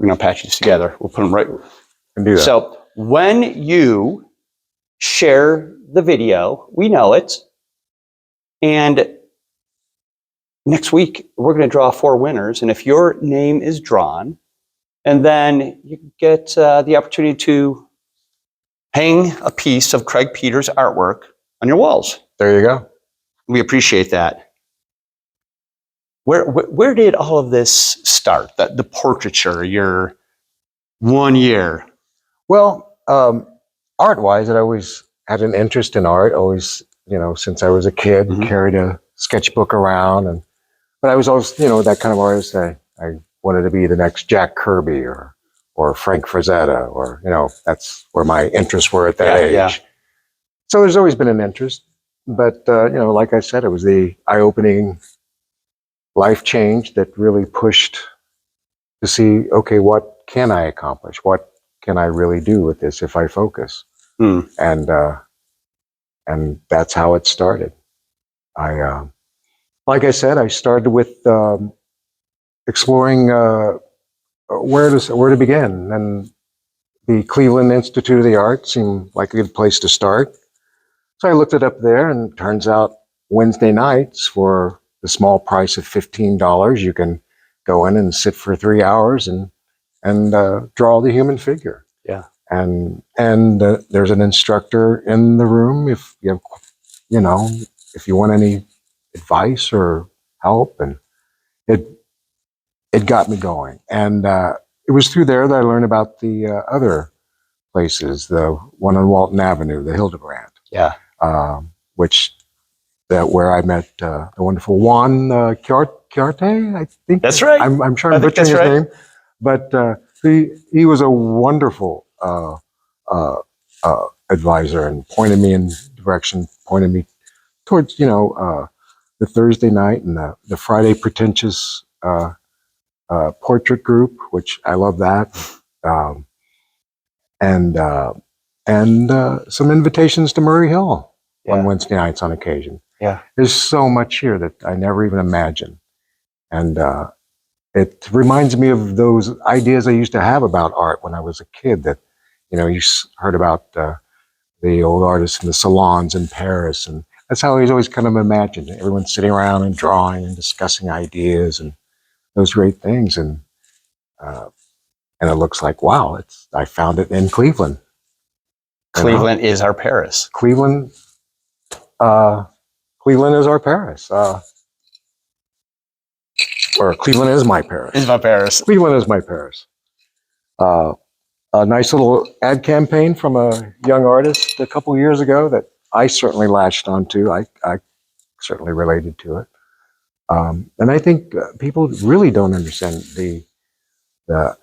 We're going to patch these together. We'll put them right. And do that. So when you share the video, we know it. And next week, we're going to draw 4 winners. And if your name is drawn, and then you get the opportunity to hang a piece of Craig Peters' artwork on your walls. There you go. We appreciate that. Where did all of this start? The portraiture, your 1 year? Well, art-wise, I always had an interest in art. Always, since I was a kid, carried a sketchbook around, but I was always, that kind of artist. I wanted to be the next Jack Kirby or Frank Frazetta, or that's where my interests were at that age. Yeah. So there's always been an interest, but like I said, it was the eye-opening life change that really pushed to see, okay, what can I accomplish? What can I really do with this if I focus? And that's how it started. Like I said, I started with exploring where to begin, and the Cleveland Institute of the Arts seemed like a good place to start. So I looked it up there, and it turns out Wednesday nights, for the small price of $15, you can go in and sit for 3 hours and draw the human figure. Yeah. And there's an instructor in the room if you have, if you want any advice or help, and it got me going. And it was through there that I learned about the other places, the one on Walton Avenue, the Hildebrand. Yeah. Where I met the wonderful Juan Chiarte, I think. That's right. I'm sure I'm butchering his name, but he was a wonderful advisor, and pointed me in direction, pointed me towards the Thursday night and the Friday pretentious portrait group, which I love that, and some invitations to Murray Hill on Wednesday nights on occasion. Yeah, there's so much here that I never even imagined, and it reminds me of those ideas I used to have about art when I was a kid. That you heard about the old artists in the salons in Paris, and that's how I always kind of imagined everyone sitting around and drawing and discussing ideas and those great things. And it looks like, wow, I found it in Cleveland. Cleveland is our Paris. Cleveland is our Paris. Or Cleveland is my Paris. Is my Paris. Cleveland is my Paris. A nice little ad campaign from a young artist a couple years ago that I certainly latched onto. I certainly related to it. And I think people really don't understand the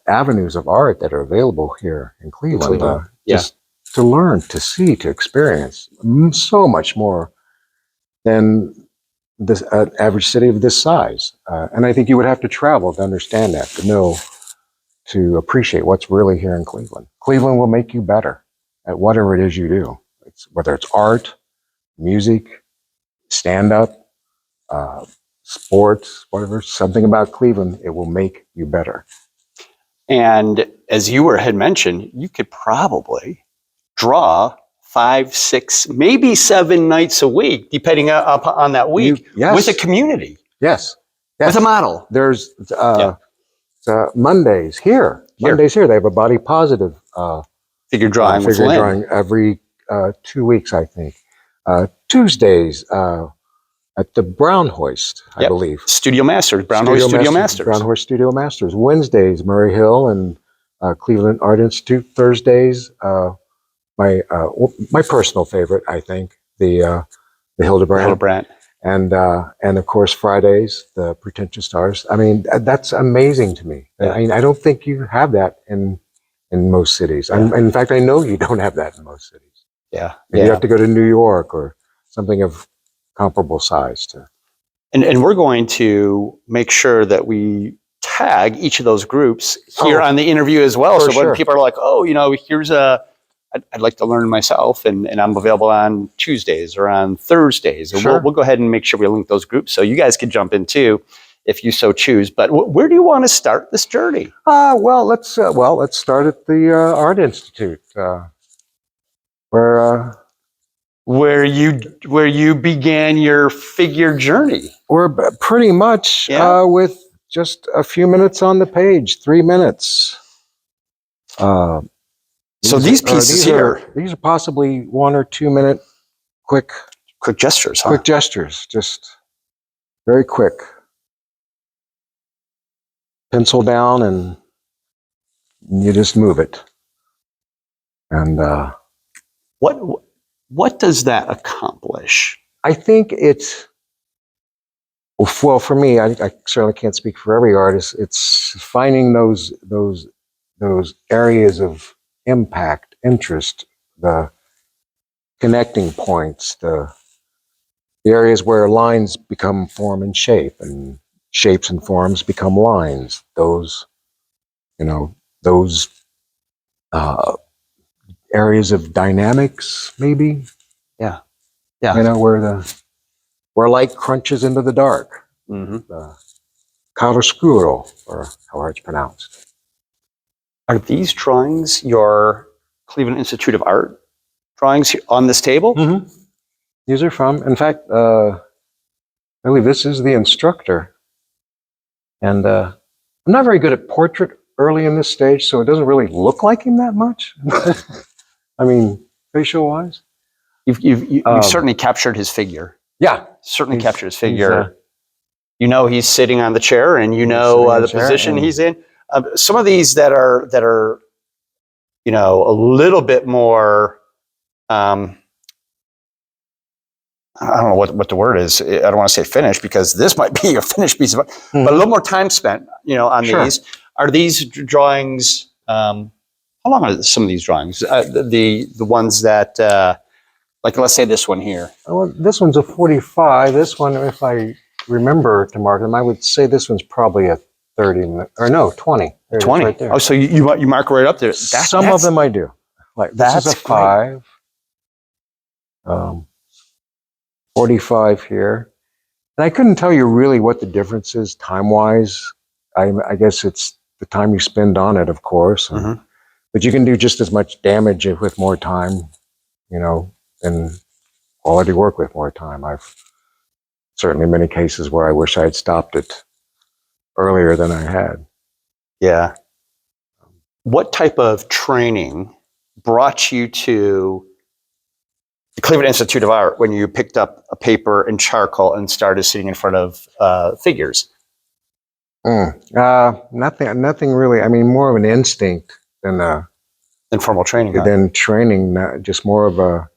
avenues of art that are available here in Cleveland. Just to learn, to see, to experience so much more than this average city of this size. And I think you would have to travel to understand that, to appreciate what's really here in Cleveland. Cleveland will make you better at whatever it is you do. Whether it's art, music, stand-up, sports, whatever, something about Cleveland, it will make you better. And as you had mentioned, you could probably draw 5, 6, maybe 7 nights a week, depending on that week, with a community. Yes. With a model. There's Mondays here. Mondays here. They have a body positive figure drawing every 2 weeks, I think. Tuesdays at the Brown Hoist, I believe. Studio Masters, Brown Hoist Studio Masters. Brown Hoist Studio Masters. Wednesdays, Murray Hill and Cleveland Art Institute. Thursdays, my personal favorite, I think, the Hildebrand. And of course, Fridays, the Pretentious Stars. I mean, that's amazing to me. Yeah. I mean, I don't think you have that in most cities. Yeah. In fact, I know you don't have that in most cities. Yeah. You have to go to New York or something of comparable size to. And we're going to make sure that we tag each of those groups here on the interview as well. So when people are like, here's I'd like to learn myself, and I'm available on Tuesdays or on Thursdays. And we'll go ahead and make sure we link those groups so you guys can jump in too if you so choose. But where do you want to start this journey? Well, let's start at the Art Institute, where Where you began your figure journey. we're pretty much Yeah. with just a few minutes on the page, 3 minutes. Uh, So these pieces here, these are possibly 1 or 2 minute quick gestures, huh? quick gestures, just very quick. Pencil down and you just move it. And What does that accomplish? I think it's, well, for me, I certainly can't speak for every artist. It's finding those areas of impact, interest, the connecting points, the areas where lines become form and shape, and shapes and forms become lines. Those, those areas of dynamics, maybe. Yeah. Yeah. Where light crunches into the dark. Mm-hmm. The chiaroscuro, or however it's pronounced. Are these drawings your Cleveland Institute of Art drawings on this table? Mm-hmm. These are from, in fact, I believe this is the instructor. And I'm not very good at portrait early in this stage, so it doesn't really look like him that much. I mean, facial-wise. You've certainly captured his figure. Yeah. Certainly captured his figure. He's sitting on the chair, and the position he's in. Some of these that are a little bit more. I don't know what the word is. I don't want to say finished, because this might be a finished piece of art, but a little more time spent, on these. Are these drawings? How long are some of these drawings? The ones that, like, let's say this one here. Well, this one's a 45. This one, if I remember to mark them, I would say this one's probably a 30, or no, 20. 20. Right there. Oh, so you mark right up there. Some of them I do. Like this is a 5. 45 here. And I couldn't tell you really what the difference is time-wise. I guess it's the time you spend on it, of course. Mm-hmm. But you can do just as much damage with more time, and quality work with more time. I've certainly many cases where I wish I had stopped it earlier than I had. Yeah. What type of training brought you to the Cleveland Institute of Art when you picked up a paper and charcoal and started sitting in front of figures? Nothing really. I mean, more of an instinct than formal training. Than training. Just more of a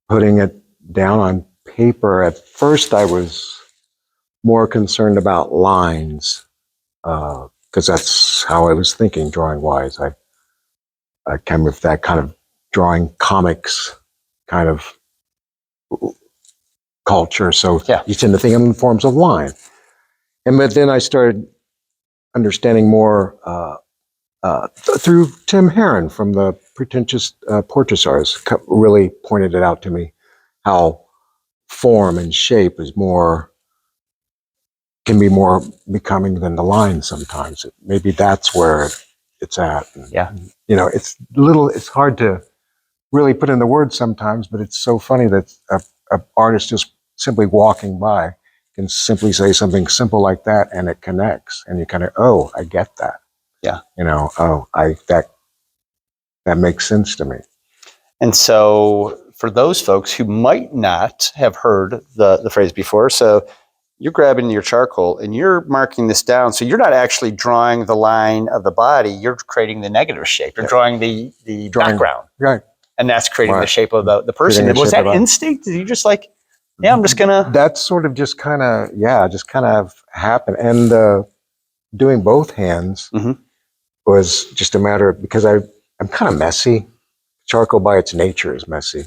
putting it down on paper. At first, I was more concerned about lines, because that's how I was thinking drawing-wise. I came with that kind of drawing comics kind of culture. So you tend to think in forms of line. But then I started understanding more through Tim Herron from the Pretentious Portrait Artists. Really pointed it out to me, how form and shape can be more becoming than the line sometimes. Maybe that's where it's at. And, it's hard to really put in the words sometimes, but it's so funny that a artist just simply walking by can simply say something simple like that, and it connects, and you kind of, oh, I get that. Yeah. That makes sense to me. And so for those folks who might not have heard the phrase before, so you're grabbing your charcoal and you're marking this down. So you're not actually drawing the line of the body, you're creating the negative shape. You're drawing the background. Right. And that's creating the shape of the person. Was that instinct? Did you just like, I'm just gonna... That sort of just kind of happened. And doing both hands was just a matter of, because I'm kind of messy. Charcoal by its nature is messy.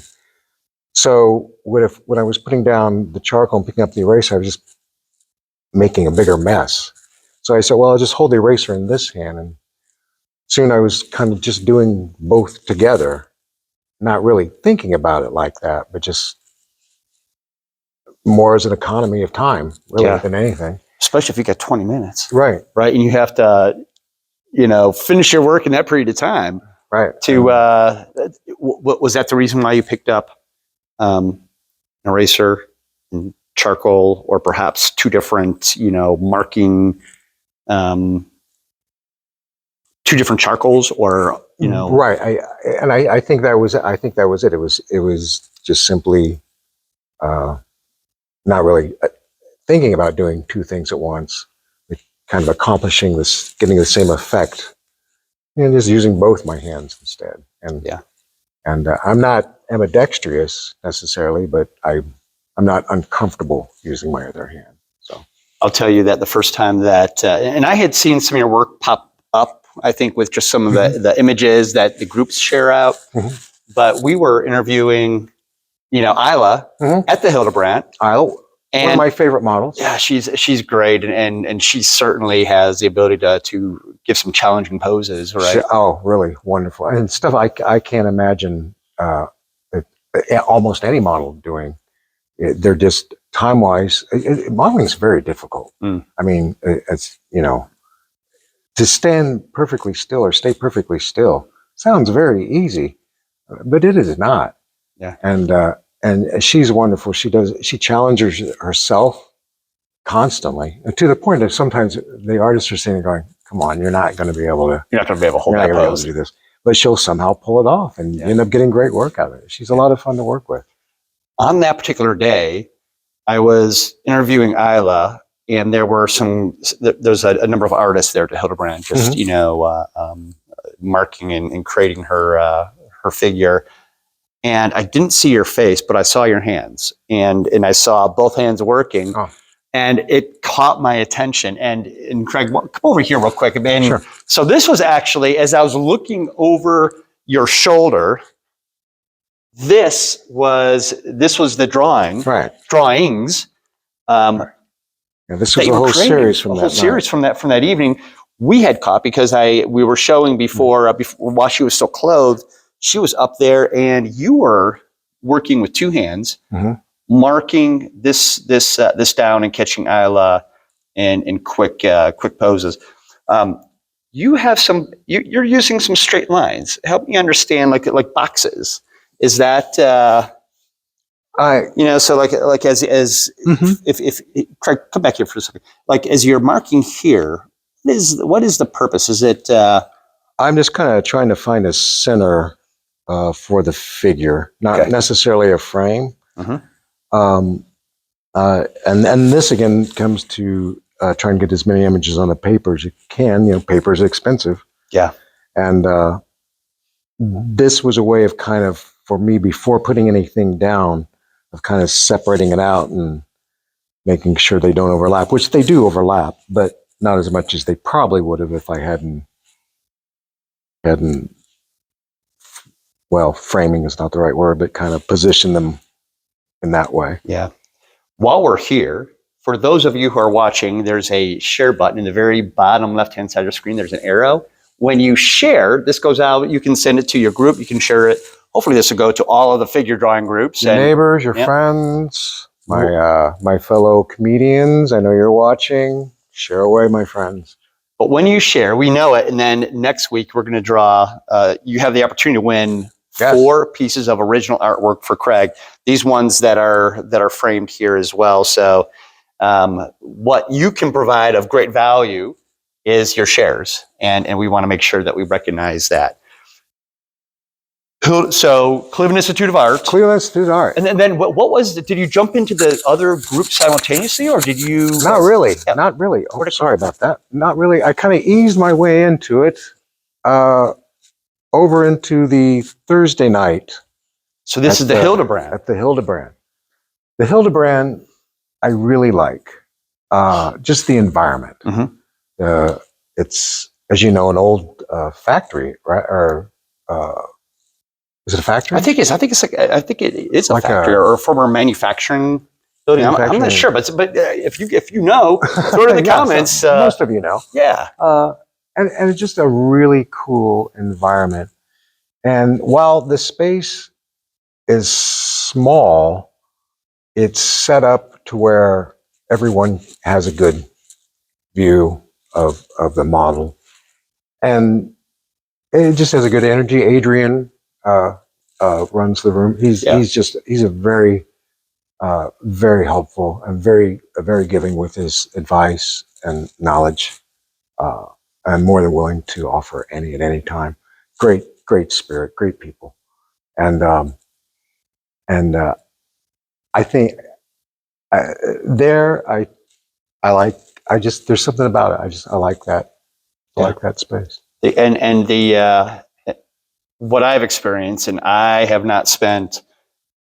So when I was putting down the charcoal and picking up the eraser, I was just making a bigger mess. So I said, well, I'll just hold the eraser in this hand. And soon I was kind of just doing both together, not really thinking about it like that, but just more as an economy of time, really, Yeah. than anything. Especially if you got 20 minutes, Right, right? And you have to, finish your work in that period of time right. to, was that the reason why you picked up an eraser and charcoal, or perhaps two different, marking, two different charcoals, or, Right. I think that was it. It was just simply not really thinking about doing two things at once, but kind of accomplishing this, getting the same effect, and just using both my hands instead. And Yeah. and I'm not ambidextrous necessarily, but I'm not uncomfortable using my other hand. So I'll tell you that the first time that, and I had seen some of your work pop up, I think, with just some of the images that the groups share out. Mhm. But we were interviewing, Isla Mhm. at the Hildebrandt. one And of my favorite models. yeah, she's great, and she certainly has the ability to give some challenging poses, right? Oh, really wonderful, and stuff I can't imagine almost any model doing. They're just time wise. Modeling is very difficult. Mm. I mean, it's to stand perfectly still or stay perfectly still sounds very easy, but it is not. Yeah. And she's wonderful. She challenges herself constantly, and to the point that sometimes the artists are sitting there going, "Come on, you're not going to be able to. You're not going to be able to hold You're not that going to be able pose. to do this." But she'll somehow pull it off, and you end up getting great work out of it. She's a lot of fun to work with. On that particular day, I was interviewing Isla, and there were there's a number of artists there to Hildebrandt, just, marking and creating her figure. And I didn't see your face, but I saw your hands, and I saw both hands working. Oh. And it caught my attention. And Craig, come over here real quick. And Sure. so this was actually, as I was looking over your shoulder, this was the drawings. Yeah, this was That a you were whole creating, series from a that whole series from that evening. We had caught because we were showing before while she was still clothed. She was up there, and you were working with two hands, marking this down and catching Isla in quick poses. You have you're using some straight lines. Help me understand, like boxes. Is that so like as if Craig, come back here for a second. Like as you're marking here, what is the purpose? Is it I'm just kind of trying to find a center for the figure, not necessarily a frame. And this again comes to trying to get as many images on the paper as you can. Paper is expensive. Yeah. And this was a way of kind of, for me, before putting anything down, of kind of separating it out and making sure they don't overlap, which they do overlap, but not as much as they probably would have if I hadn't, well, framing is not the right word, but kind of position them in that way. Yeah. While we're here, for those of you who are watching, there's a share button in the very bottom left-hand side of the screen. There's an arrow. When you share, this goes out. You can send it to your group. You can share it. Hopefully this will go to all of the figure drawing groups. Your neighbors, your friends, my fellow comedians. I know you're watching. Share away, my friends. But when you share, we know it. And then next week, we're going to draw, you have the opportunity to win 4 pieces of original artwork for Craig. These ones that are framed here as well. So what you can provide of great value is your shares. And we want to make sure that we recognize that. So Cleveland Institute of Art. Cleveland Institute of Art. And then what was did you jump into the other group simultaneously, or did you? Not really. Yeah. Not really. Oh, sorry about that. Not really. I kind of eased my way into it over into the Thursday night. So this is the Hildebrandt. At the Hildebrandt. The Hildebrandt, I really like. Just the environment. It's, as you know, an old factory, right? Or is it a factory? I think it is a factory or a former manufacturing building. I'm not sure, but if you know, throw it in the comments. Most of you know. Yeah. And it's just a really cool environment. And while the space is small, it's set up to where everyone has a good view of the model, and it just has a good energy. Adrian runs the room. He's a very helpful and very giving with his advice and knowledge. I'm more than willing to offer any at any time. Great spirit, great people, and I think there I like. There's something about it. I like that. I like that space. And the what I've experienced, and I have not spent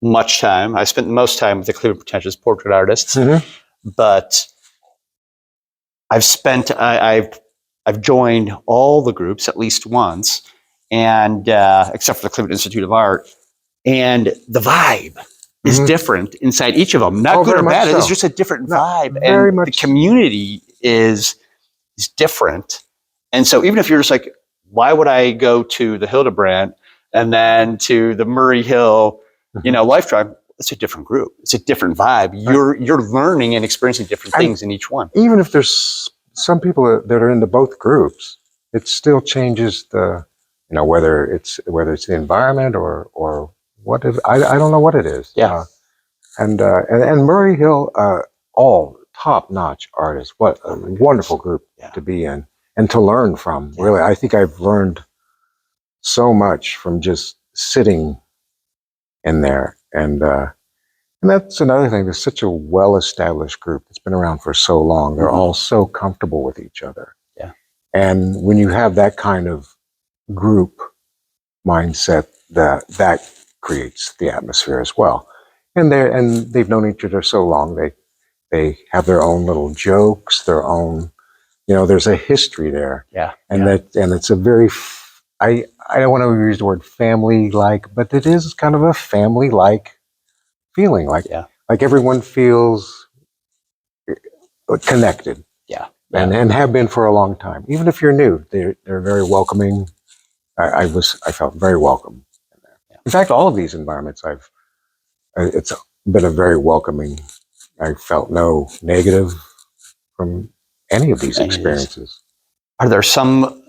much time. I spent most time with the Cleveland Pretentious portrait artists, but I've joined all the groups at least once, and except for the Cleveland Institute of Art, and the vibe is different inside each of them. Not good or bad. So. It's just a different vibe, and the community is different. And so even if you're just like, why would I go to the Hildebrandt and then to the Murray Hill, Life Drive? It's a different group. It's a different vibe. You're learning and experiencing different things in each one. Even if there's some people that are into both groups, it still changes the, whether it's the environment or what is, I don't know what it is. Yeah. And Murray Hill, all top-notch artists. What a wonderful group to be in and to learn from. Yeah. Really, I think I've learned so much from just sitting in there. And that's another thing. There's such a well-established group that's been around for so long. They're all so comfortable with each other. Yeah. And when you have that kind of group mindset, that creates the atmosphere as well. And they've known each other so long. They have their own little jokes, their own, there's a history there. Yeah. And it's a very, I don't want to use the word family-like, but it is kind of a family-like feeling. Like everyone feels connected. Yeah. And have been for a long time. Even if you're new, they're very welcoming. I felt very welcome in there. Yeah. In fact, all of these environments it's been a very welcoming. I felt no negative from any of these experiences. Are there some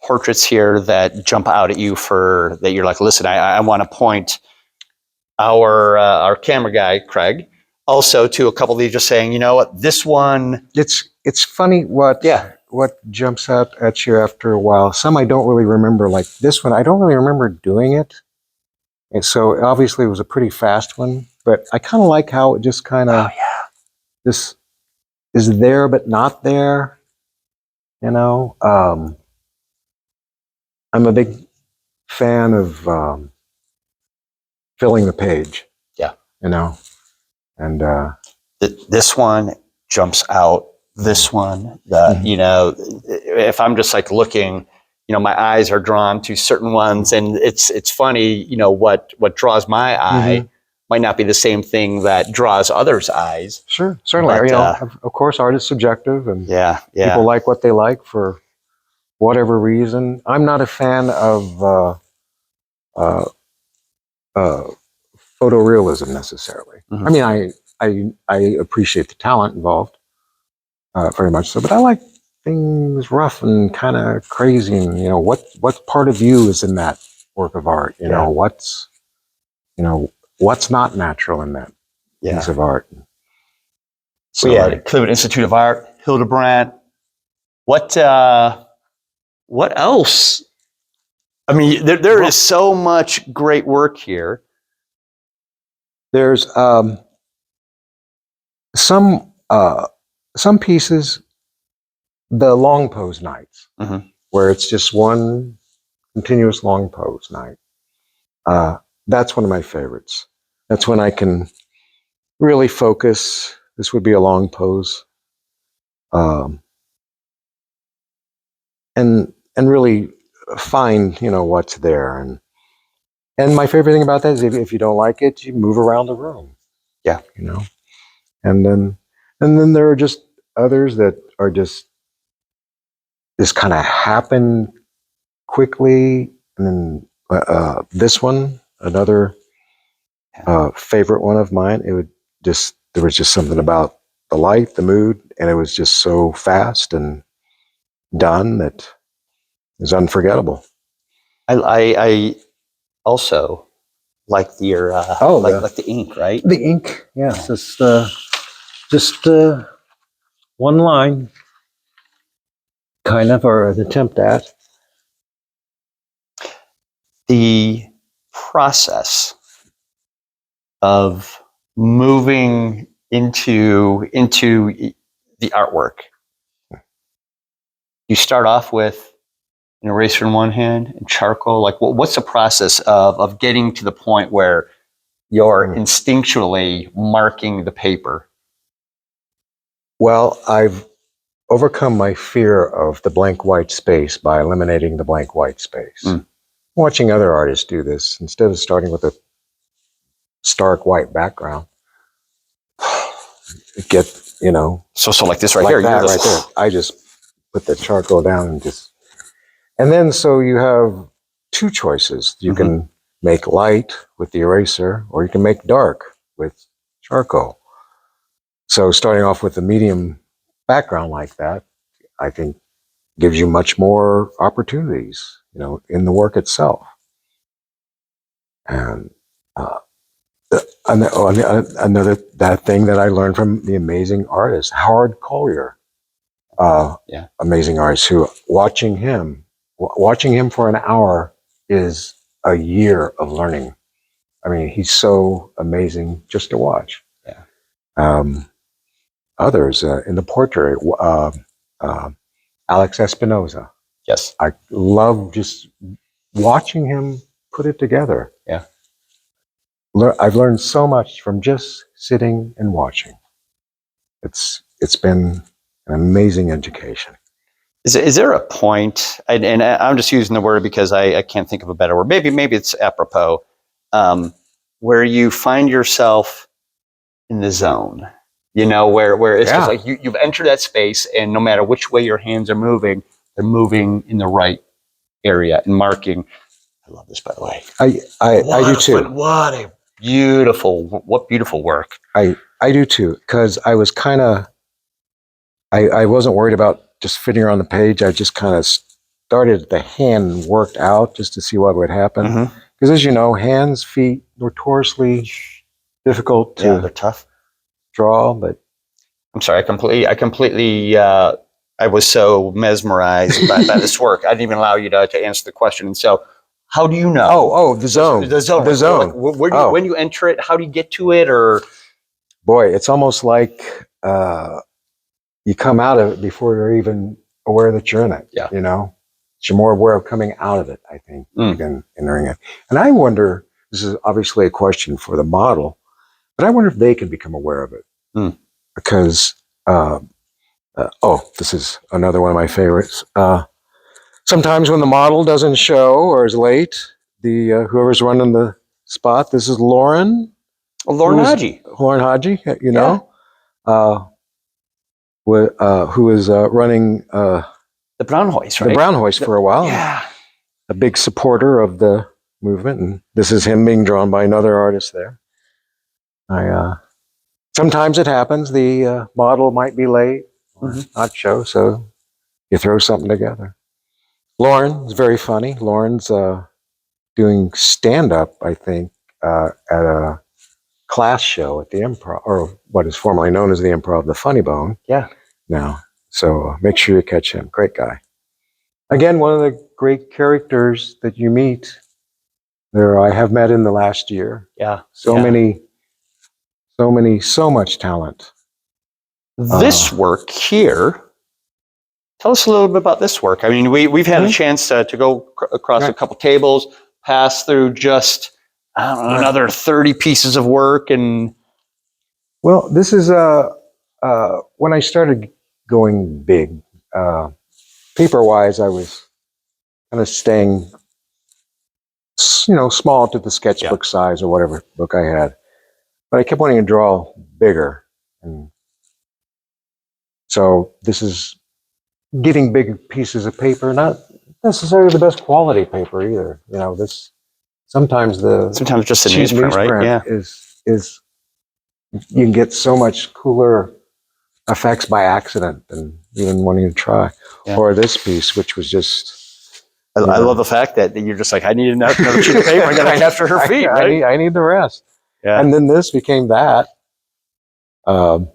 portraits here that jump out at you that you're like, listen, I want to point our camera guy, Craig, also to a couple of these, just saying, what, this one. It's funny what jumps out at you after a while. Some I don't really remember, like this one, I don't really remember doing it. And so obviously it was a pretty fast one, but I kind of like how it just kind of, this is there, but not there. I'm a big fan of filling the page. Yeah. And this one jumps out. This one, if I'm just like looking, my eyes are drawn to certain ones, and it's funny, what draws my eye might not be the same thing that draws others' eyes. Sure, certainly. But, of course, art is subjective, and people like what they like for whatever reason. I'm not a fan of photorealism necessarily. I mean, I appreciate the talent involved, very much so, but I like things rough and kind of crazy, and what part of you is in that work of art? What's not natural in that piece of art? So we had Cleveland Institute of Art, Hildebrandt. What else? I mean, there is so much great work here. There's some pieces, the long pose nights, where it's just one continuous long pose night. That's one of my favorites. That's when I can really focus. This would be a long pose, and really find what's there. And my favorite thing about that is if you don't like it, you move around the room. Yeah, and then there are just others that are just kind of happen quickly, and then this one, another favorite one of mine, it would just there was just something about the light, the mood, and it was just so fast and done that it was unforgettable. I also like your like the ink, right? The ink, yes, it's just one line, kind of, or an attempt at. The process of moving into the artwork. You start off with an eraser in one hand and charcoal. Like, what's the process of getting to the point where you're instinctually marking the paper? Well, I've overcome my fear of the blank white space by eliminating the blank white space. Watching other artists do this, instead of starting with a stark white background, get, So like this right like here. that You're right there. I just put the charcoal down and then so you have two choices. You can make light with the eraser, or you can make dark with charcoal. So starting off with a medium background like that, I think gives you much more opportunities, in the work itself. And another that thing that I learned from the amazing artist Howard Collier, amazing artist, who watching him for an hour is a year of learning. I mean, he's so amazing just to watch. Others in the portrait, Alex Espinosa. Yes. I love just watching him put it together. Yeah. I've learned so much from just sitting and watching. It's been an amazing education. Is there a point, and I'm just using the word because I can't think of a better word. Maybe it's apropos, where you find yourself in the zone, where it's just like you've entered that space, and no matter which way your hands are moving, they're moving in the right area and marking. I love this, by the way. I do too. What beautiful work. I do too, because I was kind of, I wasn't worried about just fitting her on the page. I just kind of started the hand worked out just to see what would happen. Because as you know, hands, feet, notoriously difficult to they're tough. Draw, but I'm sorry, I completely I was so mesmerized by this work. I didn't even allow you to answer the question. And so, how do you know? Oh, the zone. The zone. The zone. Like, when you enter it, how do you get to it? Or boy, it's almost like you come out of it before you're even aware that you're in it. Yeah. You're more aware of coming out of it, I think, than entering it. And I wonder, this is obviously a question for the model, but I wonder if they can become aware of it. Because, this is another one of my favorites. Sometimes when the model doesn't show or is late, whoever's running the spot, this is Lauren. Lauren Haji. Lauren Haji, who is running the Brown Hoist, right? The Brown Hoist for a while. Yeah. A big supporter of the movement. And this is him being drawn by another artist there. Sometimes it happens. The model might be late or not show, so you throw something together. Lauren is very funny. Lauren's doing stand-up, I think, at a class show at the Improv, or what is formerly known as the Improv, the Funny Bone. Yeah. Now, so make sure you catch him. Great guy. Again, one of the great characters that you meet there I have met in the last year. Yeah. So much talent. This work here, tell us a little bit about this work. I mean, we've had a chance to go across a couple tables, pass through just, I don't know, another 30 pieces of work. And well, this is when I started going big, paper-wise, I was kind of staying, small to the sketchbook size or whatever book I had. But I kept wanting to draw bigger. And so this is getting big pieces of paper, not necessarily the best quality paper either. Sometimes just a newsprint, right? Yeah. is you can get so much cooler effects by accident than even wanting to try. Yeah. Or this piece, which was just, I love the fact that you're just like, I need another sheet of paper. I got to capture her feet, right? I need the rest. Yeah. And then this became that from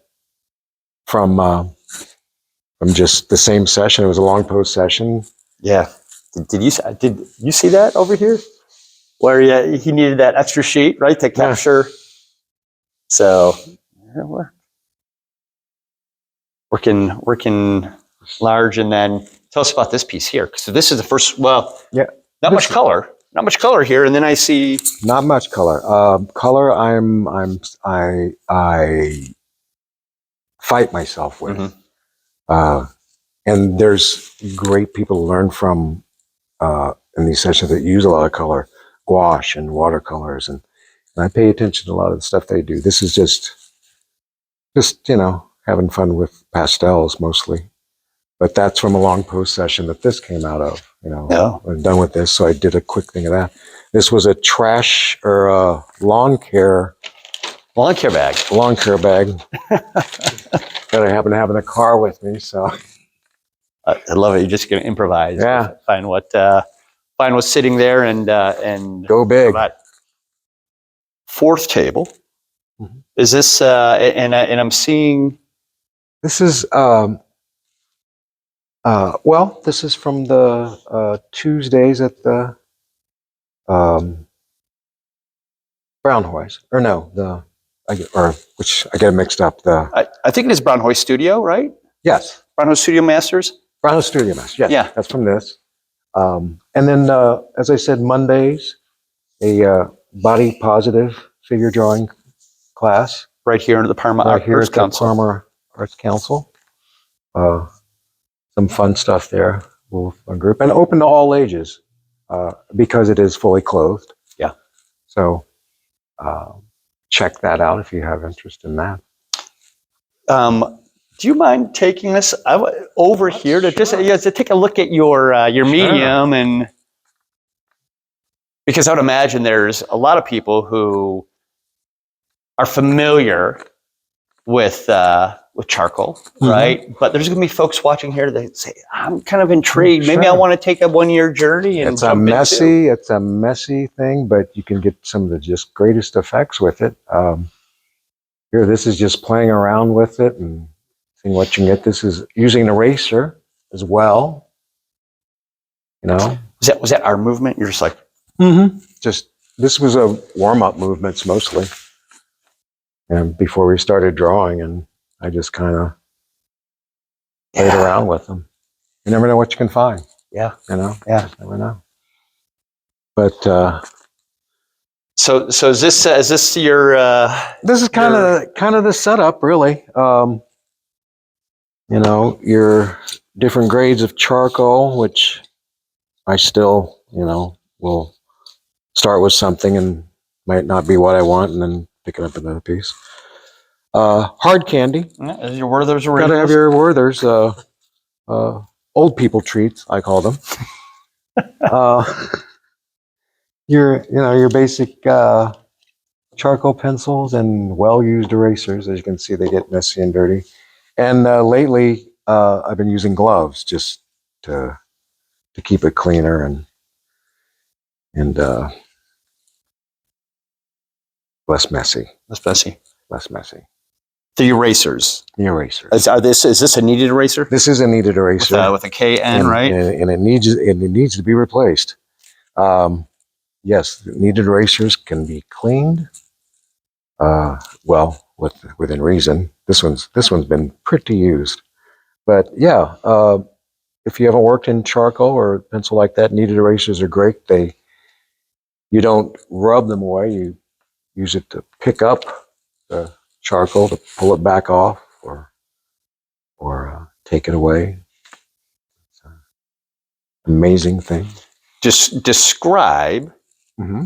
just the same session. It was a long pose session. Yeah. Did you see that over here? Where he needed that extra sheet, right, to capture. Yeah. So we're working large. And then tell us about this piece here. So this is the first. Well, yeah, not much color here. And then I see not much color. Color. I fight myself with. Mm-hmm. And there's great people to learn from in these sessions that use a lot of color, gouache and watercolors, and I pay attention to a lot of the stuff they do. This is just having fun with pastels mostly, but that's from a long pose session that this came out of. I'm done with this, so I did a quick thing of that. This was a trash or a lawn care bag that I happen to have in the car with me. So I love it. You're just going to improvise. Yeah. Find what's sitting there and go big. Fourth table. Mm-hmm. Is this and I'm seeing this is this is from the Tuesdays at the Brownhoys, or no, I get it mixed up. I think it is Brownhoy Studio, right? Yes, Brownhoy Studio Masters. Brownhoy Studio Masters. Yes, yeah, that's from this. And then, as I said, Mondays, a body positive figure drawing class right here under the Parma Arts Council. Parma Arts Council. Some fun stuff there. Fun group, and open to all ages because it is fully clothed. Yeah. So check that out if you have interest in that. Do you mind taking this over here to to take a look at your medium, and because I would imagine there's a lot of people who are familiar with charcoal, mm-hmm. right? But there's going to be folks watching here that say, "I'm kind of intrigued. Sure. Maybe I want to take a 1-year journey." And it's a messy thing, but you can get some of the just greatest effects with it. Here, this is just playing around with it and seeing what you can get. This is using an eraser as well. Was that our movement? You're just like, mm-hmm. Just this was a warm-up movements mostly, and before we started drawing, and I just kind of played around with them. You never know what you can find. Yeah, Yeah, you never know. But so is this your? This is kind of the setup, really. Your different grades of charcoal, which I still, will start with something and might not be what I want, and then pick it up another piece. Hard candy. Your Werther's originals. Gotta have your Werther's. Old people treats, I call them. Your basic charcoal pencils and well-used erasers. As you can see, they get messy and dirty. And lately, I've been using gloves just to keep it cleaner and less messy. The erasers. The erasers. Is this a kneaded eraser? This is a kneaded eraser with a KN, right? And it needs to be replaced. Yes, kneaded erasers can be cleaned. Within reason. This one's been pretty used, but yeah. If you haven't worked in charcoal or pencil like that, kneaded erasers are great. You don't rub them away. You use it to pick up the charcoal, to pull it back off, or take it away. It's an amazing thing. Just describe. Mm-hmm.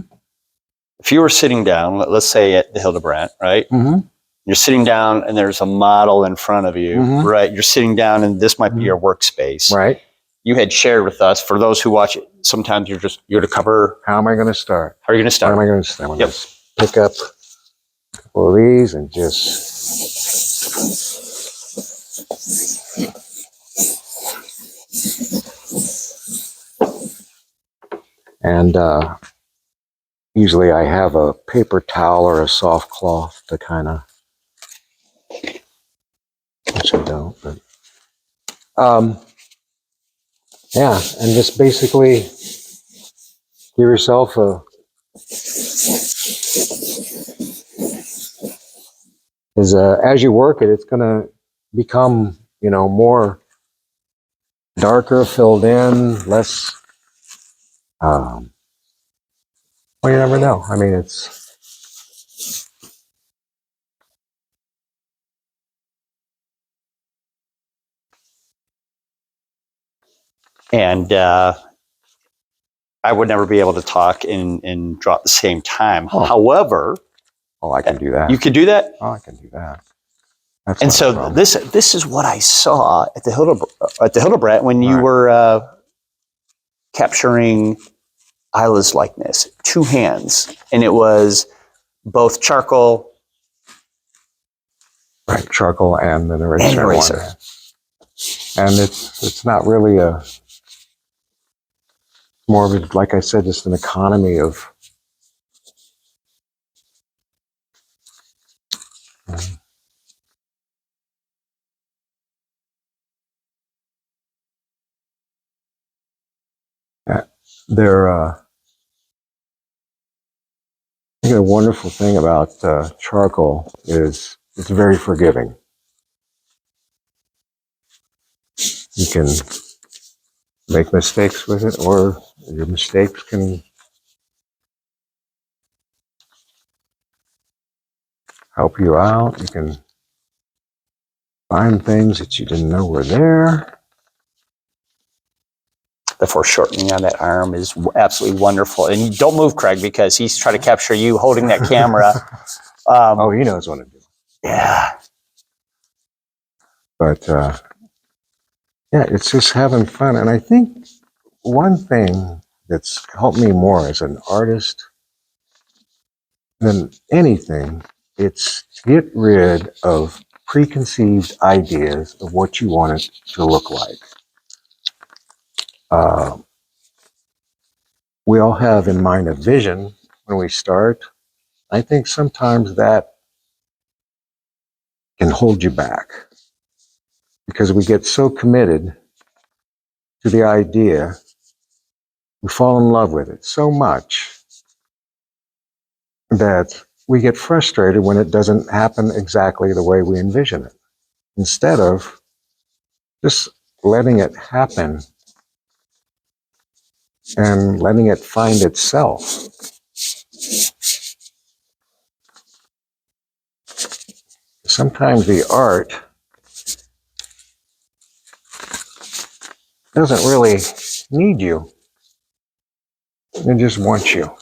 If you were sitting down, let's say at the Hildebrandt, right? Mm-hmm. You're sitting down and there's a model in front of you, mm-hmm. right? You're sitting down and this might be your workspace. Right. You had shared with us, for those who watch it, sometimes you're to cover. How am I going to start? How are you going to start? I'm going to pick up couple of these and just and usually I have a paper towel or a soft cloth to kind of, which I don't, but yeah, and just basically give yourself a as you work it, it's going to become, more darker, filled in, less. Well, you never know. I mean, it's And I would never be able to talk and draw at the same time. Oh. However, I can do that. you could do that. Oh, I can do that. That's And not a so problem. this is what I saw at the Hildebrandt when you Right. were capturing Isla's likeness, two hands, and it was both charcoal Right, charcoal and an eraser. and eraser. One. And it's not really more of a, like I said, just an economy of. They're I think a wonderful thing about charcoal is it's very forgiving. You can make mistakes with it, or your mistakes can help you out. You can find things that you didn't know were there. The foreshortening on that arm is absolutely wonderful. And don't move, Craig, because he's trying to capture you holding that camera. Oh, he knows what to do. Yeah. But yeah, it's just having fun. And I think one thing that's helped me more as an artist than anything, it's to get rid of preconceived ideas of what you want it to look like. We all have in mind a vision when we start. I think sometimes that can hold you back because we get so committed to the idea, we fall in love with it so much that we get frustrated when it doesn't happen exactly the way we envision it. Instead of just letting it happen and letting it find itself. Sometimes the art doesn't really need you. It just wants you.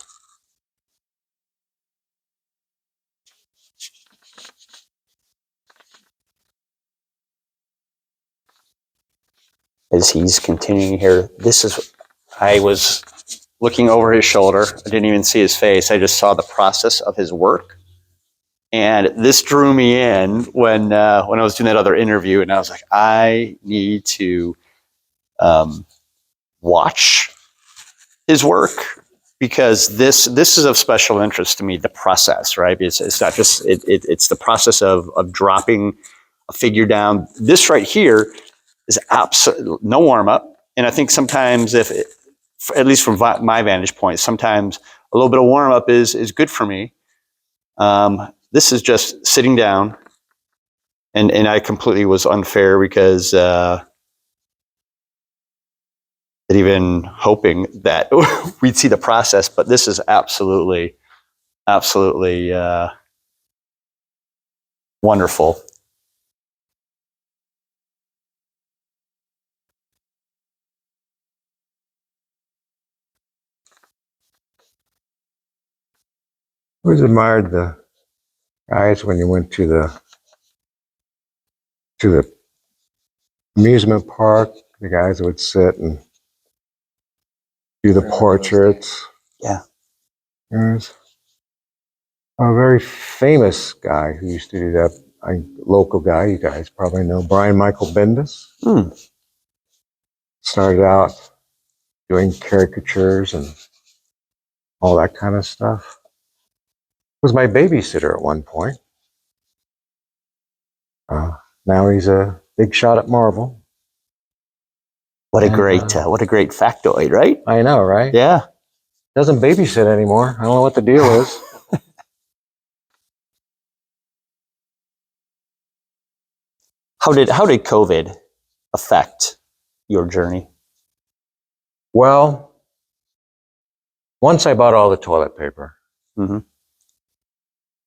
As he's continuing here, I was looking over his shoulder. I didn't even see his face. I just saw the process of his work. And this drew me in when I was doing that other interview, and I was like, I need to watch his work because this is of special interest to me. The process, right? It's not just it's the process of dropping a figure down. This right here is absolutely no warm up, and I think sometimes at least from my vantage point, sometimes a little bit of warm up is good for me. This is just sitting down, and I completely was unfair because even hoping that we'd see the process, but this is absolutely wonderful. I always admired the guys when you went to the amusement park, the guys that would sit and do the portraits. Yeah. Yes. A very famous guy who used to do that, a local guy, you guys probably know, Brian Michael Bendis. Hmm. Started out doing caricatures and all that kind of stuff. Was my babysitter at one point. Now he's a big shot at Marvel. What a And, great factoid, right? I know, right? Yeah. Doesn't babysit anymore. I don't know what the deal is. How did COVID affect your journey? Well, once I bought all the toilet paper, Mm-hmm.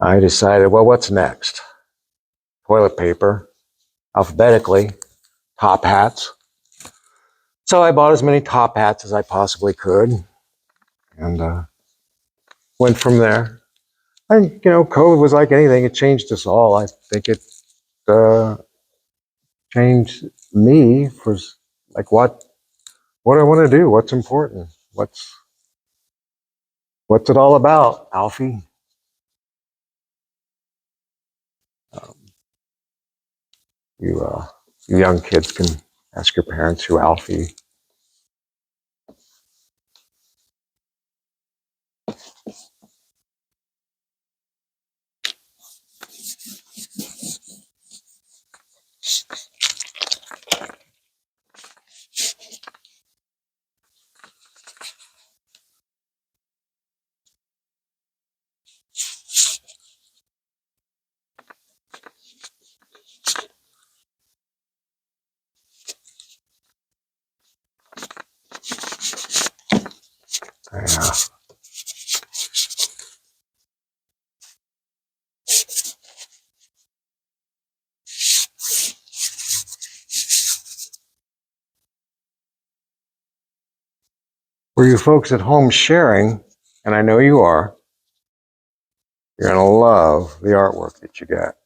I decided, well, what's next? Toilet paper, alphabetically, top hats. So I bought as many top hats as I possibly could and went from there. And, COVID was like anything. It changed us all. I think it changed me for like what I want to do, what's important, what's it all about, Alfie? Um, you young kids can ask your parents who Alfie. Yeah. For you folks at home sharing, and I know you are, you're going to love the artwork that you get.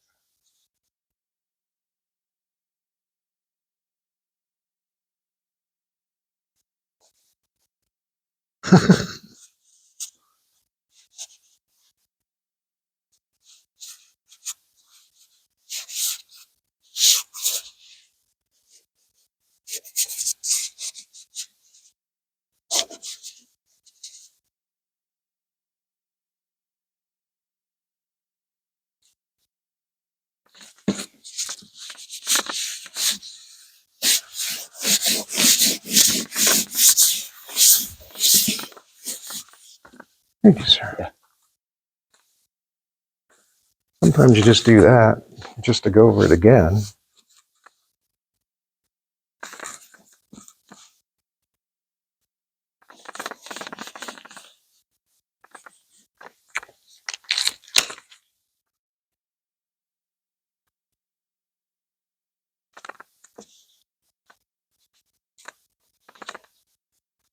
Thank you, sir. Yeah. Sometimes you just do that, just to go over it again.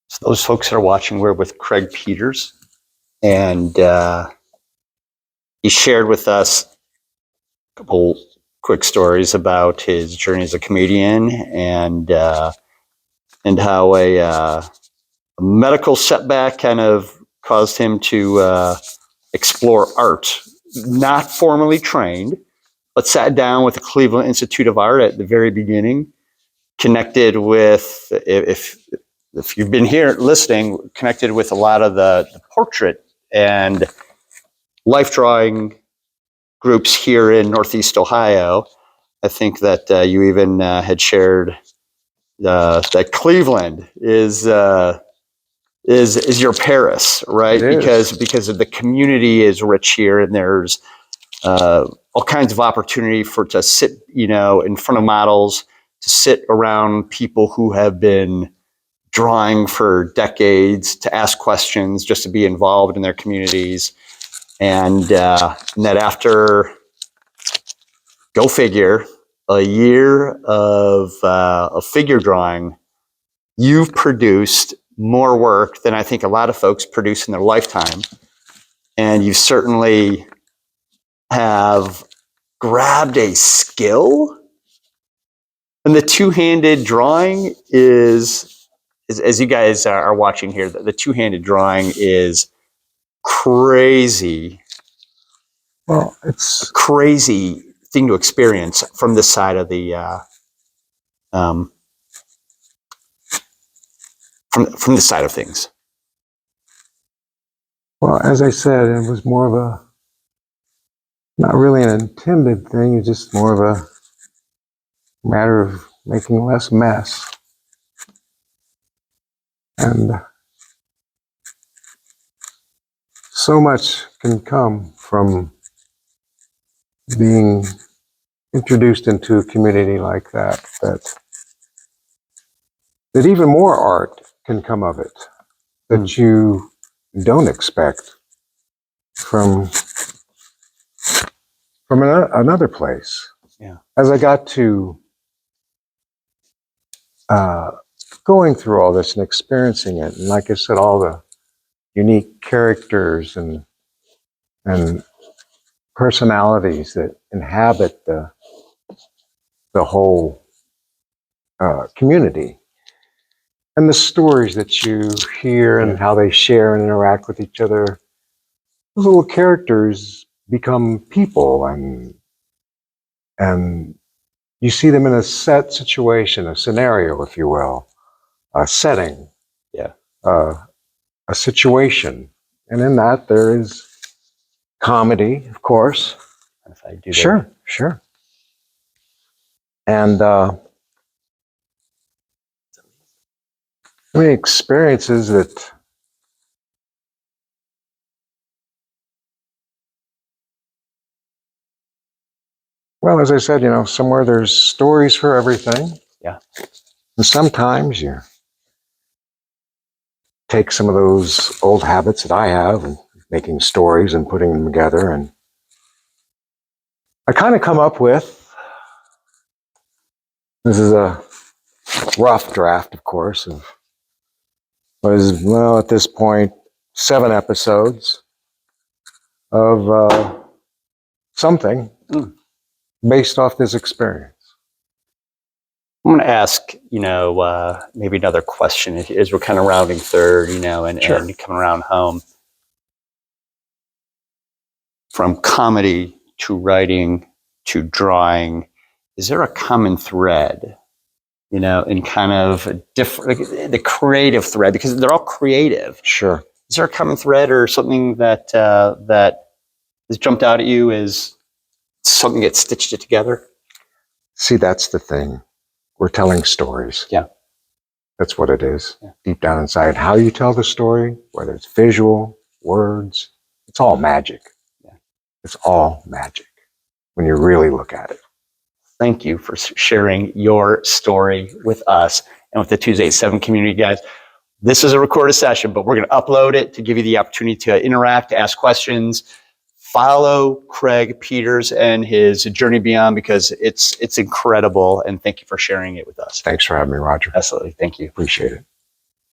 So those folks that are watching, we're with Craig Peters, and he shared with us a couple quick stories about his journey as a comedian and how a medical setback kind of caused him to explore art. Not formally trained, but sat down with the Cleveland Institute of Art at the very beginning, connected with, if you've been here listening, connected with a lot of the portrait and life drawing groups here in Northeast Ohio. I think that you even had shared that Cleveland is your Paris, right? It is. Because of the community is rich here, and there's all kinds of opportunity to sit, in front of models, to sit around people who have been drawing for decades, to ask questions, just to be involved in their communities, and that after, go figure, a year of figure drawing, you've produced more work than I think a lot of folks produce in their lifetime. And you certainly have grabbed a skill. And the two-handed drawing is as you guys are watching here, the two-handed drawing is crazy Well, it's crazy thing to experience from this side of the from this side of things. well, as I said, it was more of a not really an intended thing. It's just more of a matter of making less mess. And so much can come from being introduced into a community like that, that even more art can come of it that you don't expect from another place. Yeah. As I got to going through all this and experiencing it, and like I said, all the unique characters and personalities that inhabit the whole community, and the stories that you hear and how they share and interact with each other, those little characters become people, and you see them in a set situation, a scenario, if you will, a setting, a situation, and in that there is comedy, of course. If I do that. Sure. And many experiences that well, as I said, somewhere there's stories for everything. Yeah. And sometimes you take some of those old habits that I have and making stories and putting them together. And I kind of come up with, this is a rough draft, of course, of was, well, at this point, 7 episodes of something based off this experience. I'm going to ask, maybe another question as we're kind of rounding third, and coming around home. From comedy to writing to drawing, is there a common thread, in kind of a different, the creative thread, because they're all creative. Sure. Is there a common thread or something that has jumped out at you as something that stitched it together? See, that's the thing. We're telling stories. Yeah. That's what it is. Yeah. Deep down inside, how you tell the story, whether it's visual, words, it's all magic. Yeah. It's all magic when you really look at it. Thank you for sharing your story with us and with the Tuesday at 7 community, guys. This is a recorded session, but we're going to upload it to give you the opportunity to interact, to ask questions. Follow Craig Peters and his Journey Beyond, because it's incredible. And thank you for sharing it with us. Thanks for having me, Roger. Absolutely. Thank you. Appreciate it.